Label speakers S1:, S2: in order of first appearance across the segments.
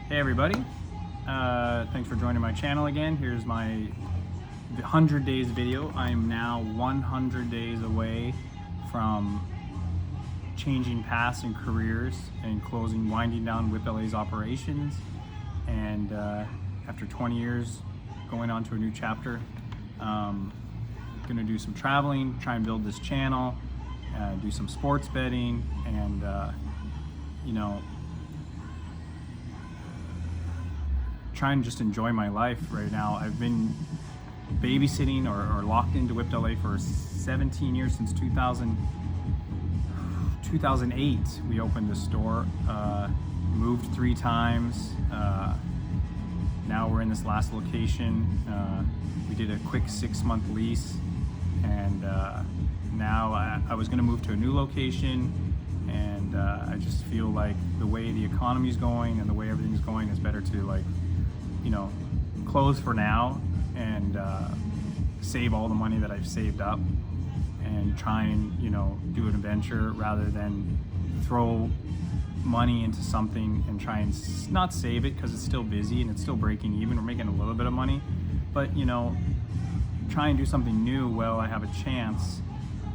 S1: Hey everybody, thanks for joining my channel again. Here's my 100 days video. I am now 100 days away from changing paths and careers and winding down Whip LA's operations. And after 20 years, going on to a new chapter. Gonna do some traveling, try and build this channel, do some sports betting, and try and just enjoy my life right now. I've been babysitting or locked into Whip LA for 17 years, since 2008. We opened the store, moved 3 times. Now we're in this last location. We did a quick 6-month lease, and now I was gonna move to a new location, and I just feel like the way the economy's going and the way everything's going is better to close for now and save all the money that I've saved up and try and do an adventure rather than throw money into something and try and not save it because it's still busy and it's still breaking even. We're making a little bit of money, but try and do something new while I have a chance,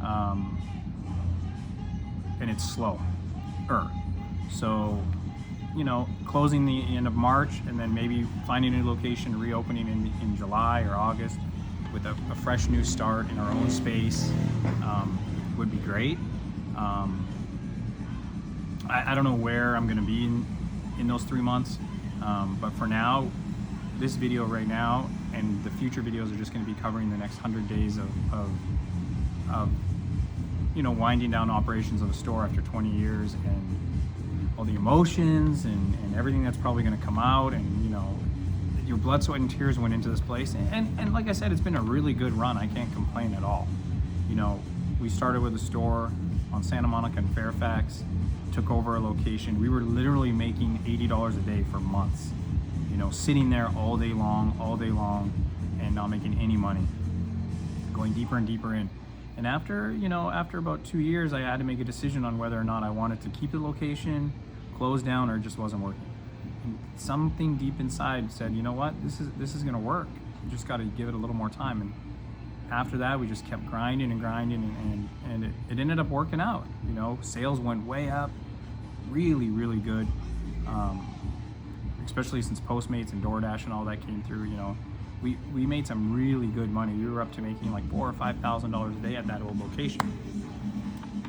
S1: and it's slow. So closing the end of March and then maybe finding a new location, reopening in July or August with a fresh new start in our own space would be great. I don't know where I'm gonna be in those 3 months, but for now, this video right now and the future videos are just gonna be covering the next 100 days of winding down operations of a store after 20 years, and all the emotions and everything that's probably going to come out, and your blood, sweat, and tears went into this place, and like I said, it's been a really good run. I can't complain at all. We started with a store on Santa Monica and Fairfax, took over a location. We were literally making $80 a day for months, sitting there all day long and not making any money, going deeper and deeper in. And after about 2 years, I had to make a decision on whether or not I wanted to keep the location, close down, or it just wasn't working. And something deep inside said, you know what, this is gonna work. You just gotta give it a little more time. And after that, we just kept grinding and it ended up working out. Sales went way up, really, really good. Especially since Postmates and DoorDash and all that came through, we made some really good money. We were up to making like $4,000 or $5,000 a day at that old location,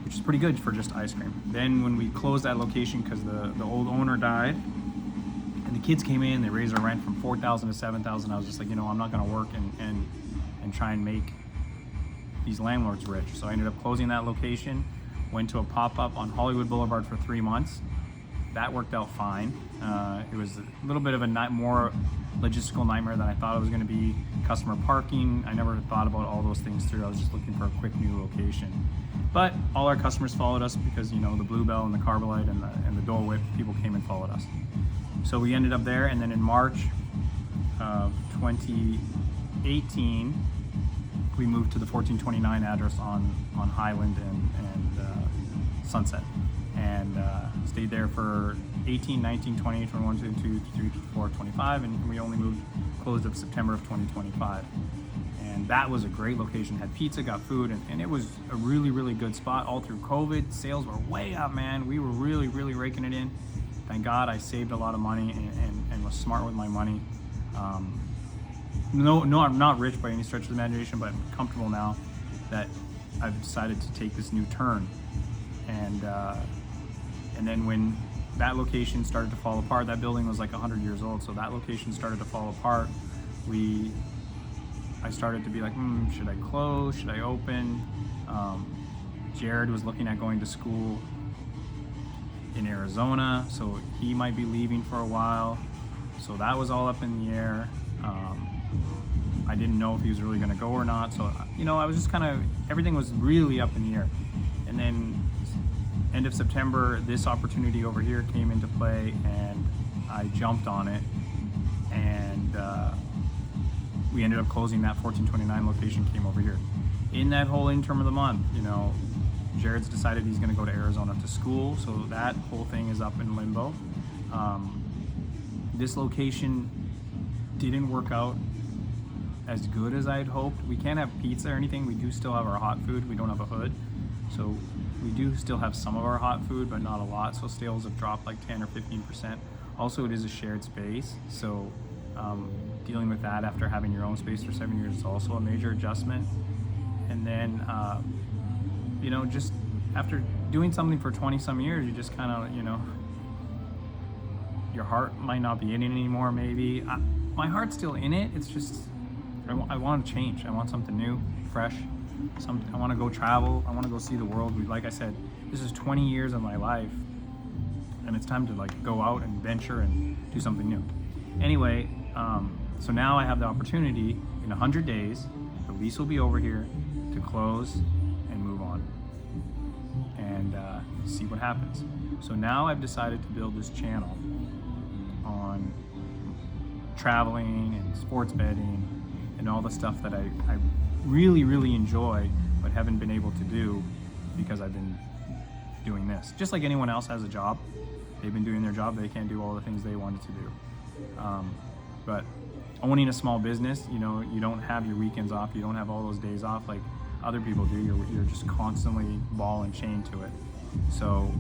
S1: which is pretty good for just ice cream. Then when we closed that location because the old owner died and the kids came in, they raised our rent from $4,000 to $7,000. I was just like, I'm not gonna work and try and make these landlords rich. So I ended up closing that location, went to a pop-up on Hollywood Boulevard for 3 months. That worked out fine. It was a little bit of a more logistical nightmare than I thought it was going to be. Customer parking, I never thought about all those things through. I was just looking for a quick new location. But all our customers followed us because the Bluebell and the Carbolite and the Dole Whip people came and followed us. So we ended up there, and then in March of 2018, we moved to the 1429 address on Highland and Sunset, and stayed there for 18, 19, 20, 21, 22, 23, 24, 25, and we only closed up September of 2025. And that was a great location, had pizza, got food, and it was a really, really good spot all through COVID. Sales were way up, man. We were really, really raking it in. Thank God I saved a lot of money and was smart with my money. No, I'm not rich by any stretch of the imagination, but I'm comfortable now that I've decided to take this new turn. And then when that location started to fall apart, that building was like 100 years old, so that location started to fall apart. I started to be like, should I close? Should I open? Jared was looking at going to school in Arizona, so he might be leaving for a while. So that was all up in the air. I didn't know if he was really gonna go or not. So, I was just everything was really up in the air. And then end of September, this opportunity over here came into play, and I jumped on it, and we ended up closing that 1429 location, came over here. In that whole interim of the month, Jared's decided he's going to go to Arizona to school, so that whole thing is up in limbo. This location didn't work out as good as I'd hoped. We can't have pizza or anything. We do still have our hot food. We don't have a hood. So we do still have some of our hot food, but not a lot. So sales have dropped like 10 or 15%. Also, it is a shared space. So dealing with that after having your own space for 7 years is also a major adjustment. And then, just after doing something for 20 some years, you just kind of, your heart might not be in it anymore, maybe. My heart's still in it. It's just, I want to change. I want something new, fresh. I want to go travel. I want to go see the world. Like I said, this is 20 years of my life, and it's time to go out and venture and do something new. Anyway, so now I have the opportunity in 100 days, the lease will be over here, to close and move on and see what happens. So now I've decided to build this channel on traveling and sports betting and all the stuff that I really, really enjoy, but haven't been able to do because I've been doing this. Just like anyone else has a job, they've been doing their job, they can't do all the things they wanted to do. But owning a small business, you don't have your weekends off, you don't have all those days off like other people do. You're just constantly ball and chain to it. So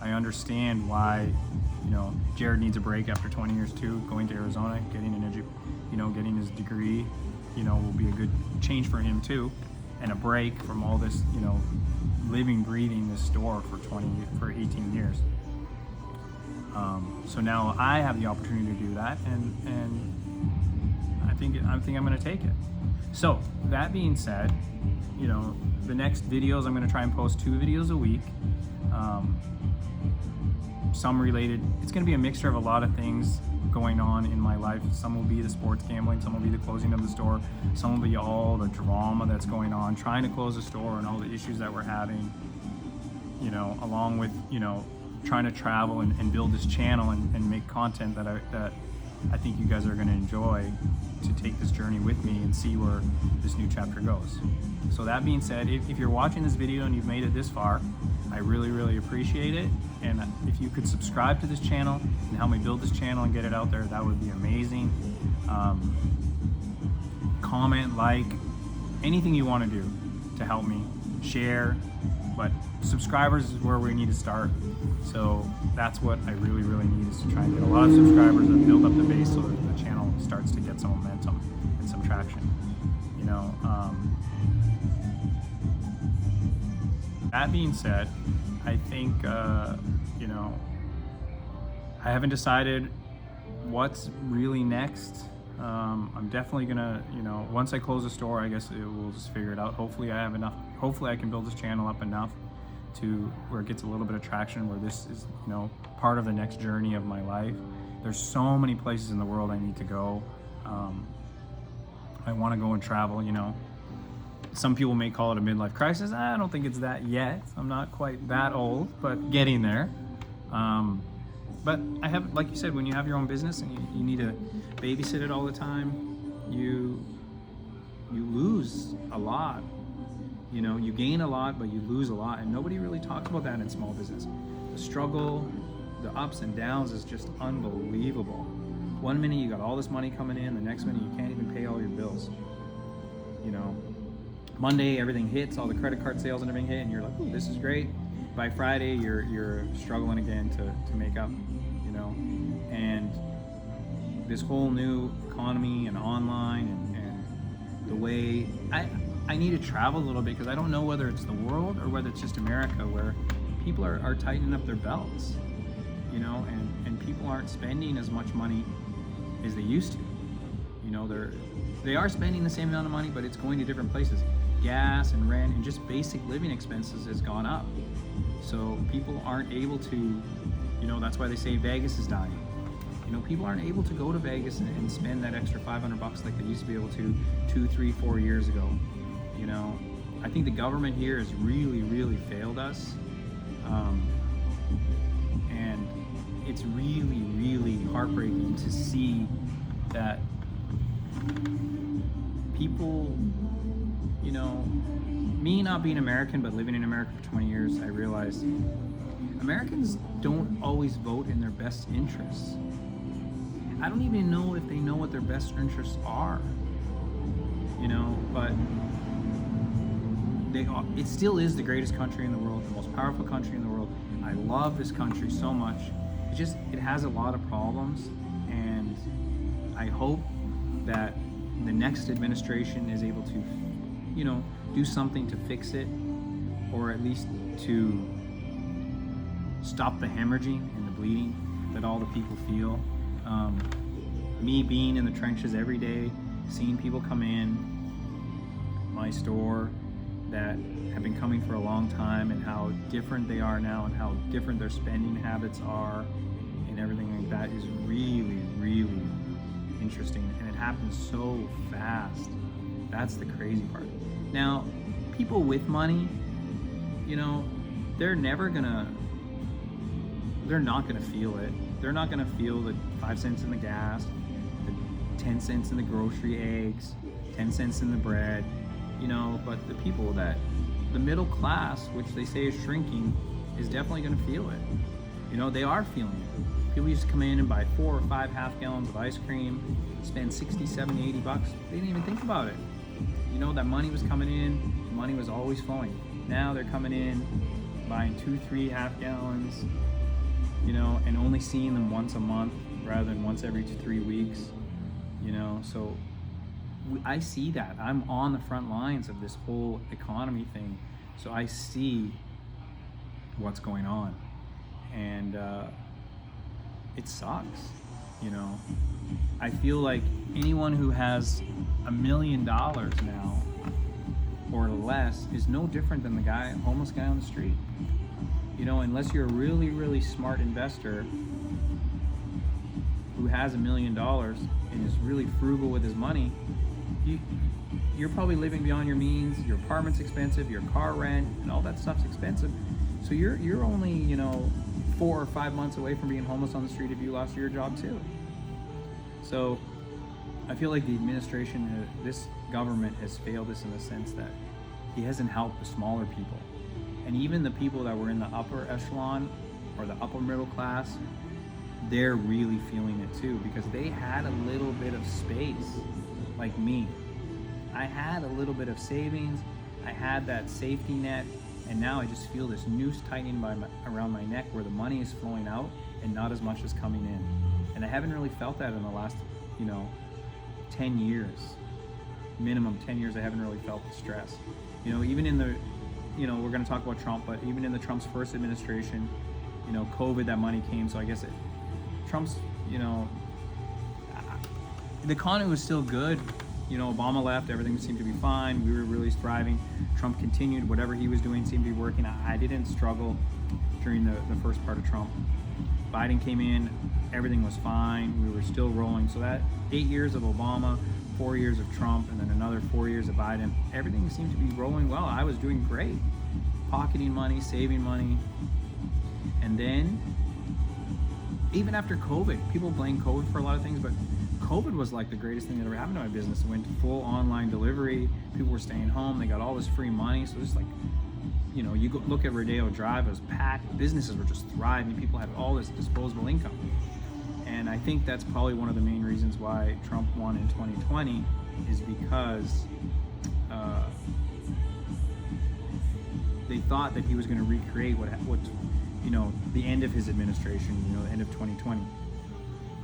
S1: I understand why, Jared needs a break after 20 years too, going to Arizona, getting his degree, will be a good change for him too, and a break from all this, living, breathing this store for 18 years. So now I have the opportunity to do that, and I think I'm going to take it. So that being said, the next videos, I'm going to try and post 2 videos a week. Some related, it's going to be a mixture of a lot of things going on in my life. Some will be the sports gambling, some will be the closing of the store, some will be all the drama that's going on, trying to close the store and all the issues that we're having, along with, trying to travel and build this channel and make content that I think you guys are going to enjoy, to take this journey with me and see where this new chapter goes. So that being said, if you're watching this video and you've made it this far, I really, really appreciate it. And if you could subscribe to this channel and help me build this channel and get it out there, that would be amazing. Comment, like, anything you want to do to help me, share, but subscribers is where we need to start. So that's what I really, really need, is to try and get a lot of subscribers and build up the base so that the channel starts to get some momentum and some traction. That being said, I think, I haven't decided what's really next. I'm definitely gonna, once I close the store, I guess we'll just figure it out. Hopefully I have enough, hopefully I can build this channel up enough to where it gets a little bit of traction, where this is, part of the next journey of my life. There's so many places in the world I need to go. I want to go and travel, Some people may call it a midlife crisis. I don't think it's that yet. I'm not quite that old, but getting there. But I have, like you said, when you have your own business and you need to babysit it all the time, you lose a lot. You gain a lot, but you lose a lot, and nobody really talks about that in small business. The struggle, the ups and downs is just unbelievable. One minute you got all this money coming in, the next minute you can't even pay all your bills. Monday everything hits, all the credit card sales and everything hit, and you're like, "Ooh, this is great." By Friday you're struggling again to make up, and this whole new economy and online and the way I need to travel a little bit, because I don't know whether it's the world or whether it's just America, where people are tightening up their belts, and people aren't spending as much money as they used to. They are spending the same amount of money, but it's going to different places. Gas and rent and just basic living expenses has gone up. So people aren't able to, that's why they say Vegas is dying. People aren't able to go to Vegas and spend that extra $500 like they used to be able to 2, 3, 4 years ago. I think the government here has really, really failed us. And it's really, really heartbreaking to see that people, me not being American but living in America for 20 years, I realized Americans don't always vote in their best interests. I don't even know if they know what their best interests are, you know, but it still is the greatest country in the world, the most powerful country in the world. I love this country so much. It has a lot of problems, and I hope that the next administration is able to, you know, do something to fix it, or at least to stop the hemorrhaging and the bleeding that all the people feel. Me being in the trenches every day, seeing people come in my store that have been coming for a long time, and how different they are now, and how different their spending habits are, and everything like that is really, really interesting. And it happens so fast. That's the crazy part. Now, people with money, you know, they're not gonna feel it. They're not gonna feel the 5 cents in the gas, the 10 cents in the grocery eggs, 10 cents in the bread, you know, but the people the middle class, which they say is shrinking, is definitely gonna feel it. You know, they are feeling it. People used to come in and buy 4 or 5 half gallons of ice cream, spend 60, 70, 80 bucks. They didn't even think about it. You know, that money was coming in, the money was always flowing. Now they're coming in, buying 2, 3 half gallons, you know, and only seeing them once a month rather than once every 3 weeks, you know. So I see that. I'm on the front lines of this whole economy thing, so I see what's going on, and it sucks, you know. I feel like anyone who has $1 million now or less is no different than the homeless guy on the street. You know, unless you're a really, really smart investor who has $1 million and is really frugal with his money, you're probably living beyond your means. Your apartment's expensive, your car rent, and all that stuff's expensive. So you're only, you know, 4 or 5 months away from being homeless on the street if you lost your job too. So I feel like the administration, this government, has failed us in the sense that he hasn't helped the smaller people. And even the people that were in the upper echelon or the upper middle class, they're really feeling it too, because they had a little bit of space, like me. I had a little bit of savings, I had that safety net, and now I just feel this noose tightening around my neck where the money is flowing out and not as much is coming in. And I haven't really felt that in the last, you know, 10 years. Minimum 10 years, I haven't really felt the stress. You know, even in the, you know, we're going to talk about Trump, but even in the Trump's first administration, you know, COVID, that money came. So I guess Trump's, you know, the economy was still good. You know, Obama left, everything seemed to be fine. We were really thriving. Trump continued, whatever he was doing seemed to be working. I didn't struggle during the first part of Trump. Biden came in, everything was fine. We were still rolling. So that 8 years of Obama, 4 years of Trump, and then another 4 years of Biden, everything seemed to be rolling well. I was doing great, pocketing money, saving money. And then, even after COVID, people blame COVID for a lot of things, but COVID was like the greatest thing that ever happened to my business. It went to full online delivery. People were staying home. They got all this free money. So it's like, you know, you go look at Rodeo Drive, it was packed. Businesses were just thriving. People had all this disposable income. And I think that's probably one of the main reasons why Trump won in 2020, is because they thought that he was going to recreate what you know, the end of his administration, you know, the end of 2020.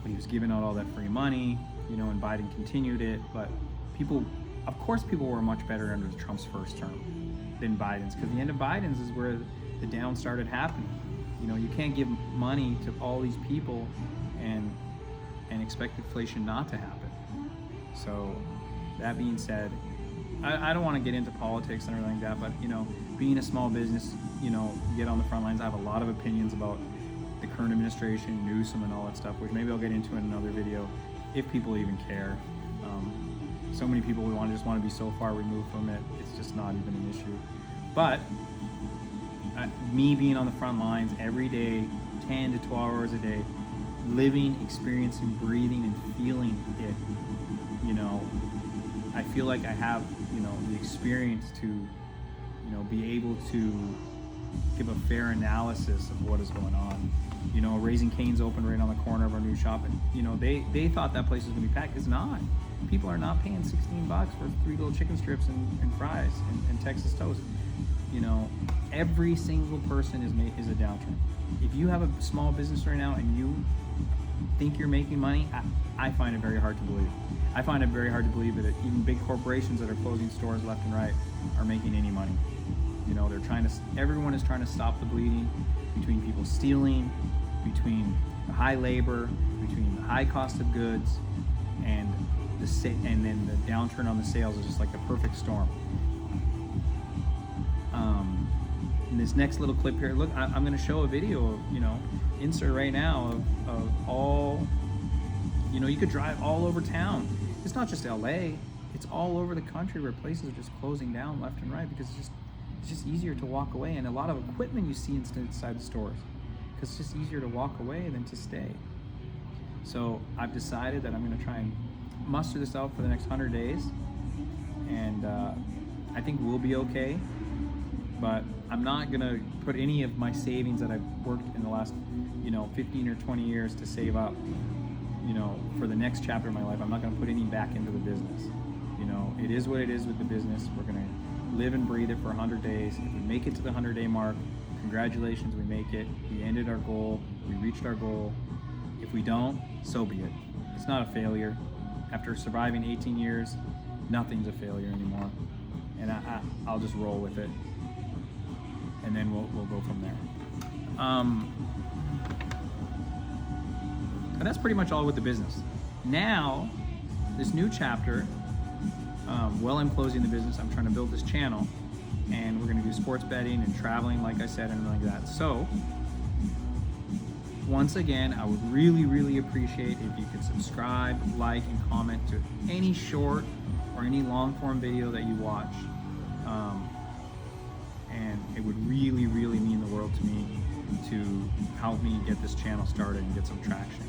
S1: But he was giving out all that free money, you know, and Biden continued it. But people, of course, people were much better under Trump's first term than Biden's, because the end of Biden's is where the down started happening. You know, you can't give money to all these people and expect inflation not to happen. So that being said, I don't want to get into politics and everything like that, but, you know, being a small business, you know, get on the front lines. I have a lot of opinions about the current administration, Newsom, and all that stuff, which maybe I'll get into in another video if people even care. So many people just want to be so far removed from it, it's just not even an issue. But me being on the front lines every day, 10 to 12 hours a day, living, experiencing, breathing, and feeling it, you know, I feel like I have, you know, the experience to, you know, be able to give a fair analysis of what is going on. You know, Raising Cane's open right on the corner of our new shop, and you know, they thought that place was gonna be packed. It's not. People are not paying $16 for 3 little chicken strips and fries and Texas toast. You know, every single person is a downturn. If you have a small business right now and you think you're making money, I find it very hard to believe. I find it very hard to believe that even big corporations that are closing stores left and right are making any money. You know, everyone is trying to stop the bleeding between people stealing, between the high labor, between the high cost of goods, and then the downturn on the sales is just like the perfect storm. In this next little clip here, look, I'm going to show a video of, you know, insert right now of all, you know, you could drive all over town. It's not just LA, it's all over the country where places are just closing down left and right because it's just easier to walk away, and a lot of equipment you see inside the stores because it's just easier to walk away than to stay. So I've decided that I'm going to try and muster this out for the next 100 days, and I think we'll be okay. But I'm not gonna put any of my savings that I've worked in the last, you know, 15 or 20 years to save up, you know, for the next chapter of my life. I'm not gonna put any back into the business. You know, it is what it is with the business. We're gonna live and breathe it for 100 days. If we make it to the 100-day mark, congratulations, we make it. We ended our goal, we reached our goal. If we don't, so be it. It's not a failure. After surviving 18 years, nothing's a failure anymore. And I'll just roll with it. And then we'll go from there. And that's pretty much all with the business. Now, this new chapter, while I'm closing the business, I'm trying to build this channel, and we're gonna do sports betting and traveling, like I said, and like that. So, once again, I would really, really appreciate if you could subscribe, like, and comment to any short or any long form video that you watch. And it would really, really mean the world to me to help me get this channel started and get some traction.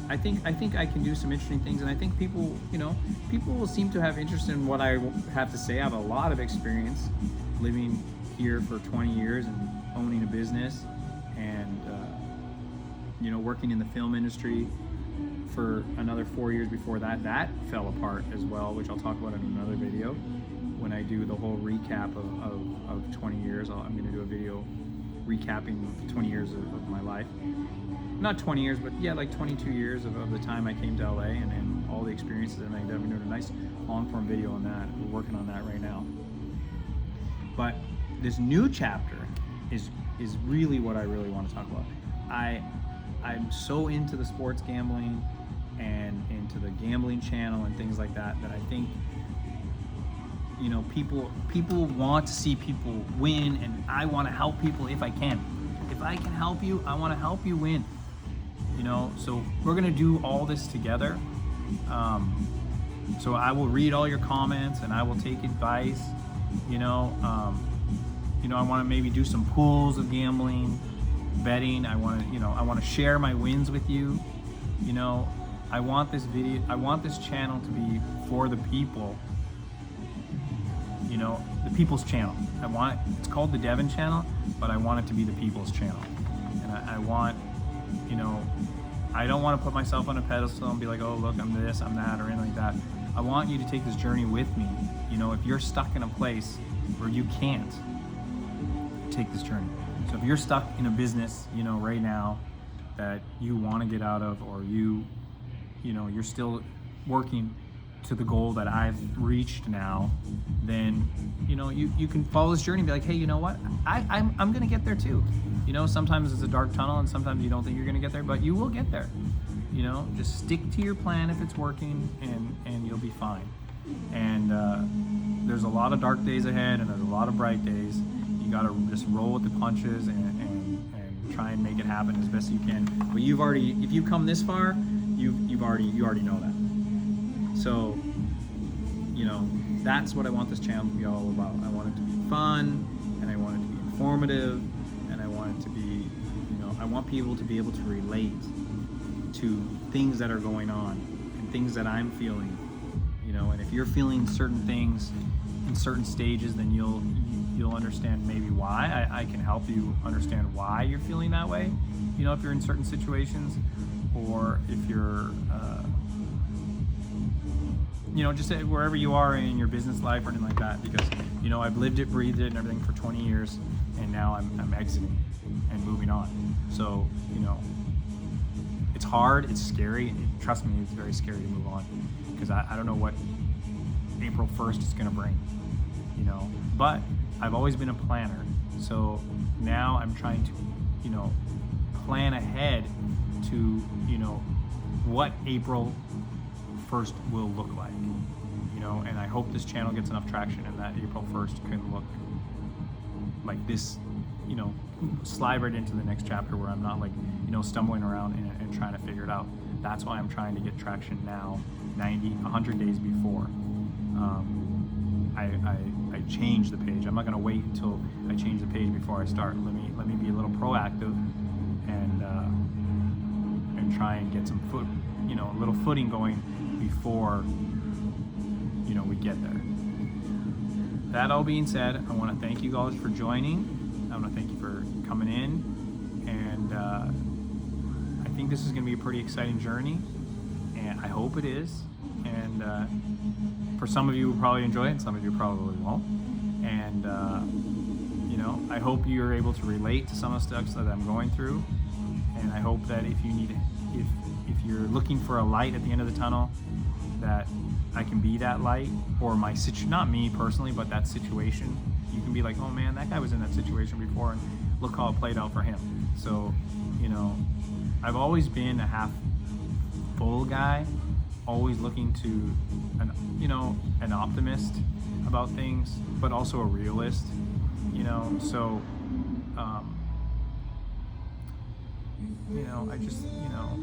S1: I think I can do some interesting things, and I think people, you know, people will seem to have interest in what I have to say. I have a lot of experience living here for 20 years and owning a business, and you know, working in the film industry for another 4 years before that. That fell apart as well, which I'll talk about in another video. When I do the whole recap of 20 years, I'm going to do a video recapping 20 years of my life. Not 20 years, but yeah, like 22 years of the time I came to LA and all the experiences that I made. I'm doing a nice long form video on that. We're working on that right now. But this new chapter is really what I really want to talk about. I'm so into the sports gambling and into the gambling channel and things like that I think, you know, people want to see people win, and I want to help people if I can. If I can help you, I want to help you win. You know, so we're gonna do all this together. So I will read all your comments and I will take advice. You know, I want to maybe do some pools of gambling, betting. I want to share my wins with you. You know, I want this channel to be for the people. You know, the people's channel. It's called the Devin channel, but I want it to be the people's channel. And I want, you know, I don't want to put myself on a pedestal and be like, oh, look, I'm this, I'm that, or anything like that. I want you to take this journey with me. You know, if you're stuck in a place where you can't take this journey. So if you're stuck in a business, you know, right now that you want to get out of, or you know, you're still working to the goal that I've reached now, then, you know, you can follow this journey and be like, hey, you know what? I'm gonna get there too. You know, sometimes it's a dark tunnel and sometimes you don't think you're gonna get there, but you will get there. You know, just stick to your plan if it's working, and you'll be fine. And there's a lot of dark days ahead and there's a lot of bright days. You gotta just roll with the punches and try and make it happen as best you can. But if you come this far, you already know that. So, you know, that's what I want this channel to be all about. I want it to be fun, and I want it to be informative, and I want it to be, you know, I want people to be able to relate to things that are going on and things that I'm feeling, you know. And if you're feeling certain things in certain stages, then you'll understand maybe why. I can help you understand why you're feeling that way, you know, if you're in certain situations, or if you're you know, just wherever you are in your business life or anything like that, because, you know, I've lived it, breathed it, and everything for 20 years, and now I'm exiting and moving on. So, you know, it's hard, it's scary. Trust me, it's very scary to move on, because I don't know what April 1st is going to bring, you know. But I've always been a planner, so now I'm trying to, you know, plan ahead to, you know, what April 1st will look like, you know. And I hope this channel gets enough traction and that April 1st can look like this, you know, slide right into the next chapter where I'm not like, you know, stumbling around and trying to figure it out. That's why I'm trying to get traction now, 100 days before I change the page. I'm not going to wait until I change the page before I start. Let me be a little proactive and try and get some a little footing going before, you know, we get there. That all being said, I want to thank you guys for joining. I want to thank you for coming in, and I think this is going to be a pretty exciting journey, and I hope it is. And for some of you will probably enjoy it, and some of you probably won't. And you know, I hope you're able to relate to some of the stuff that I'm going through. And I hope that if you're looking for a light at the end of the tunnel, that I can be that light, or not me personally, but that situation. You can be like, oh man, that guy was in that situation before, and look how it played out for him. So, you know, I've always been a half full guy, always looking to an optimist about things, but also a realist, you know. So you know, I just, you know,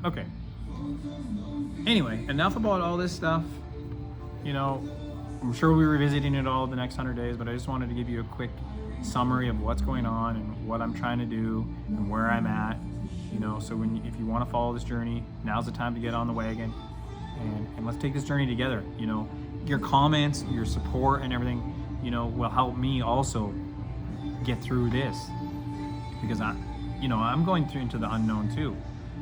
S1: okay. Anyway, enough about all this stuff. You know, I'm sure we'll be revisiting it all the next 100 days, but I just wanted to give you a quick summary of what's going on and what I'm trying to do and where I'm at. You know, so if you want to follow this journey, now's the time to get on the wagon, and let's take this journey together. You know, your comments, your support, and everything, you know, will help me also get through this, because I'm going through into the unknown too.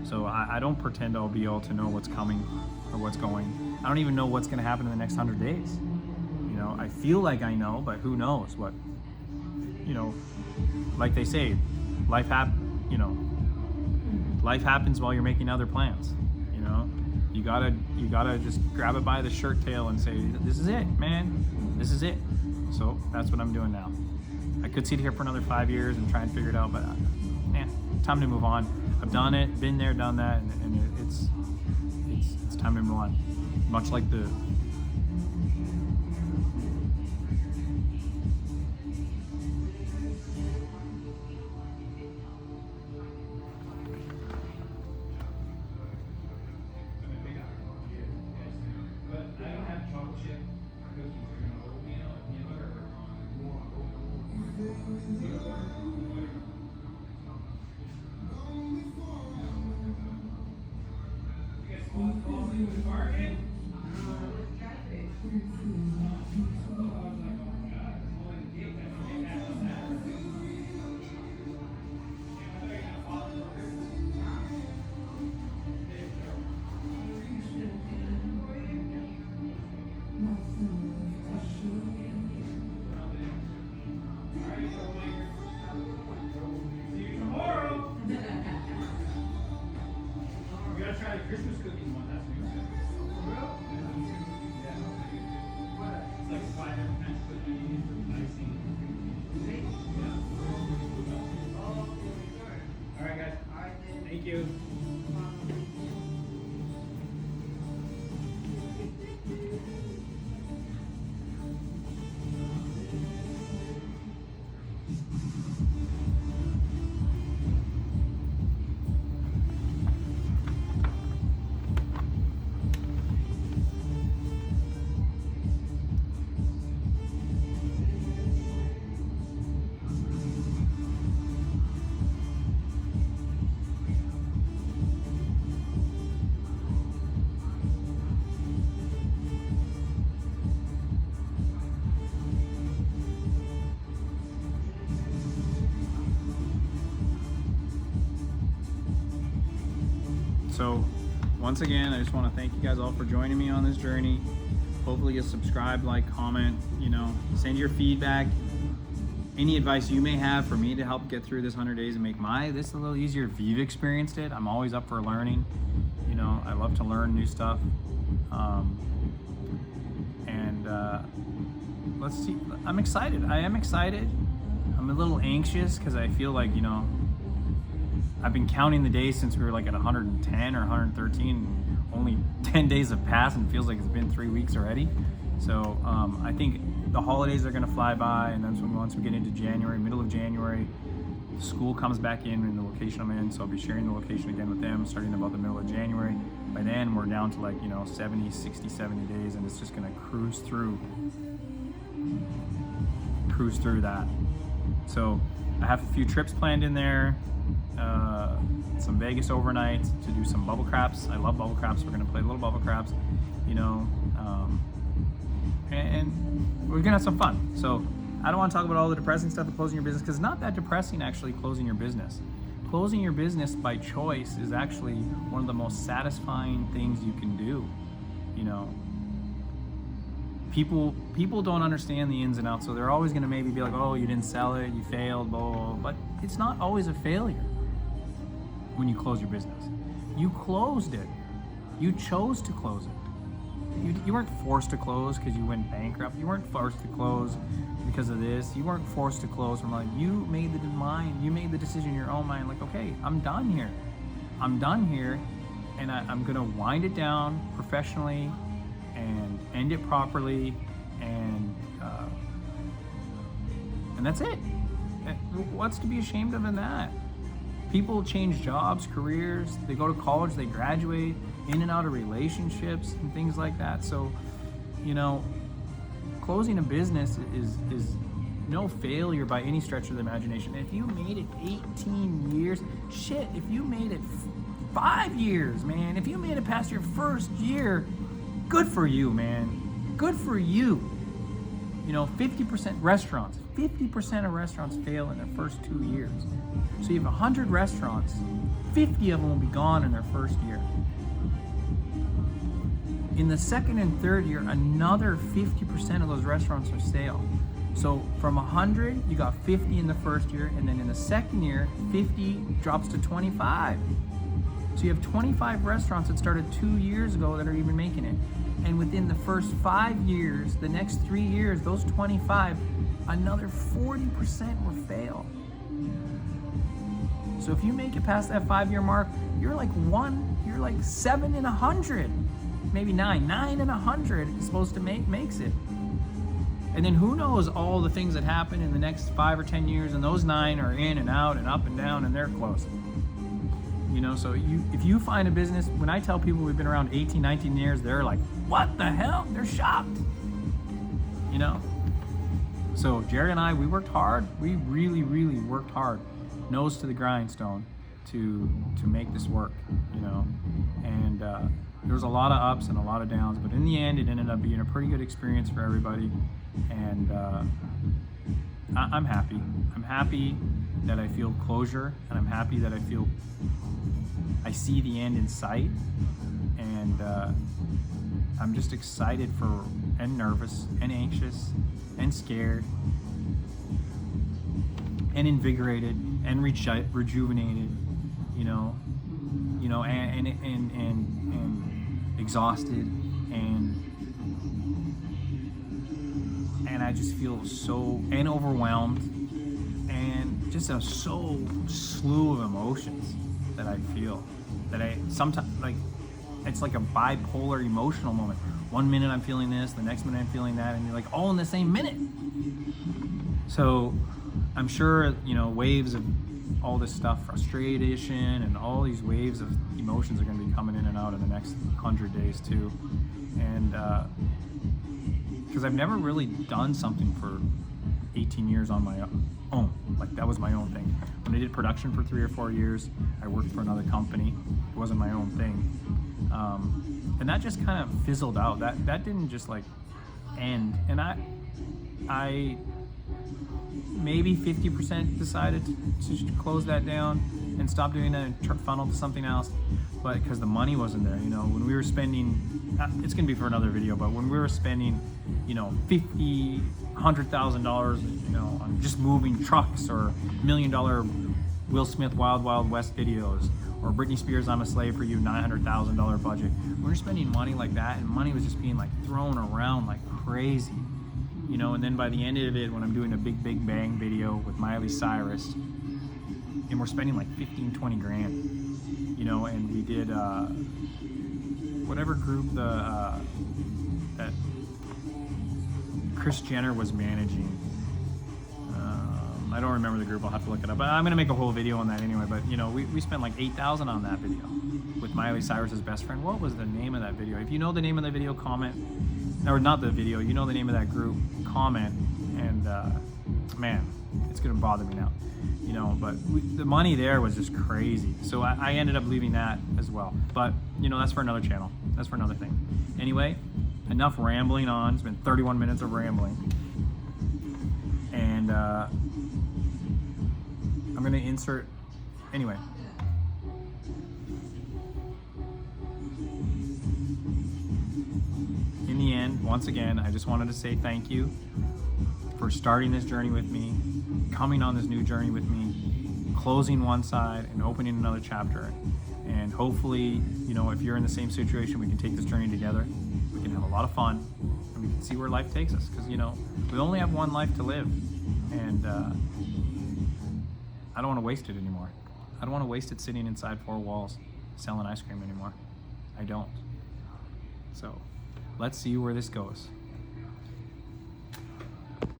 S1: So I don't pretend I'll be able to know what's coming or what's going. I don't even know what's going to happen in the next 100 days. You know, I feel like I know, but who knows what, you know, like they say, life happens while you're making other plans. You know, you gotta just grab it by the shirt tail and say, this is it, man, this is it. So that's what I'm doing now. I could sit here for another 5 years and try and figure it out, but man, time to move on. I've done it, been there, done that, and it's time to move on. Much like the Christmas cookies one, that's new. Yeah. It's like 5 French cookies with icing. Yeah. All right, guys. Thank you. So once again, I just want to thank you guys all for joining me on this journey. Hopefully you'll subscribe, like, comment, send your feedback. Any advice you may have for me to help get through this 100 days and make this a little easier if you've experienced it. I'm always up for learning. I love to learn new stuff. Let's see. I'm excited. I am excited. I'm a little anxious because I feel like, I've been counting the days since we were like at 110 or 113. Only 10 days have passed and it feels like it's been 3 weeks already. So I think the holidays are going to fly by, and then once we get into January, middle of January, school comes back in the location I'm in, so I'll be sharing the location again with them starting about the middle of January. By then we're down to like 70, 60, 70 days, and it's just going to cruise through that. So I have a few trips planned in there, some Vegas overnights to do some bubble craps. I love bubble craps. We're going to play little bubble craps, and we're gonna have some fun. So I don't want to talk about all the depressing stuff of closing your business, because it's not that depressing actually. Closing your business by choice is actually one of the most satisfying things you can do. People don't understand the ins and outs, so they're always going to maybe be like, oh, you didn't sell it, you failed, blah, blah, blah. But it's not always a failure when you close your business. You closed it. You chose to close it. You weren't forced to close because you went bankrupt. You weren't forced to close because of this. You weren't forced to close from you made the decision in your own mind, like, okay, I'm done here, and I'm gonna wind it down professionally and end it properly, and that's it. What's to be ashamed of in that? People change jobs, careers, they go to college, they graduate, in and out of relationships and things like that. So, closing a business is no failure by any stretch of the imagination. If you made it 18 years, if you made it 5 years, man, if you made it past your first year, good for you, man. Good for you. 50% of restaurants fail in their first 2 years. So you have 100 restaurants, 50 of them will be gone in their first year. In the second and third year, another 50% of those restaurants are stale. So from 100, you got 50 in the first year, and then in the second year, 50 drops to 25. So you have 25 restaurants that started 2 years ago that are even making it. And within the first 5 years, the next 3 years, those 25, another 40% will fail. So if you make it past that 5-year mark, you're like 7 in 100, maybe 9 in 100 is supposed to makes it. And then who knows all the things that happen in the next 5 or 10 years, and those 9 are in and out and up and down, and they're close. So if you find a business, when I tell people we've been around 18, 19 years, they're like, what the hell? They're shocked. So Jerry and I, we worked hard. We really, really worked hard, nose to the grindstone, to make this work, and there was a lot of ups and a lot of downs, but in the end, it ended up being a pretty good experience for everybody, and I'm happy. I'm happy that I feel closure, and I'm happy that I see the end in sight, and I'm just excited and nervous and anxious and scared and invigorated and rejuvenated, and exhausted, and I just feel and overwhelmed, and just a slew of emotions that I feel, that I sometimes, it's like a bipolar emotional moment. 1 minute I'm feeling this, the next minute I'm feeling that, and you're like all in the same minute. So I'm sure, waves of all this stuff, frustration, and all these waves of emotions are going to be coming in and out in the next 100 days too. And because I've never really done something for 18 years on my own. That was my own thing. When I did production for 3 or 4 years, I worked for another company. It wasn't my own thing. And that just kind of fizzled out. That didn't just end. And I maybe 50% decided to close that down and stop doing that and funnel to something else. but because the money wasn't there, you know, when we were spending, it's gonna be for another video, but when we were spending, you know, $100,000, you know, on just moving trucks, or $1 million Will Smith Wild Wild West videos, or Britney Spears I'm a Slave for You $900,000 budget. We were spending money like that, and money was just being like thrown around like crazy, you know. And then by the end of it, when I'm doing a Big Bang video with Miley Cyrus, and we're spending like 15-20 grand, you know, and we did whatever group that Kris Jenner was managing. I don't remember the group. I'll have to look it up. But I'm gonna make a whole video on that anyway. But you know, we spent like $8,000 on that video with Miley Cyrus's best friend. What was the name of that video? If you know the name of the video, comment. Or not the video. You know the name of that group, comment. And man, it's gonna bother me now. You know, but the money there was just crazy. So I ended up leaving that as well. But you know, that's for another channel. That's for another thing. Anyway, enough rambling on. It's been 31 minutes of rambling. And I'm gonna insert, anyway. In the end, once again, I just wanted to say thank you for starting this journey with me, coming on this new journey with me, closing one side and opening another chapter. And hopefully, you know, if you're in the same situation, we can take this journey together. We can have a lot of fun, and we can see where life takes us. Because, you know, we only have one life to live. And I don't want to waste it anymore. I don't want to waste it sitting inside four walls selling ice cream anymore. I don't. So let's see where this goes.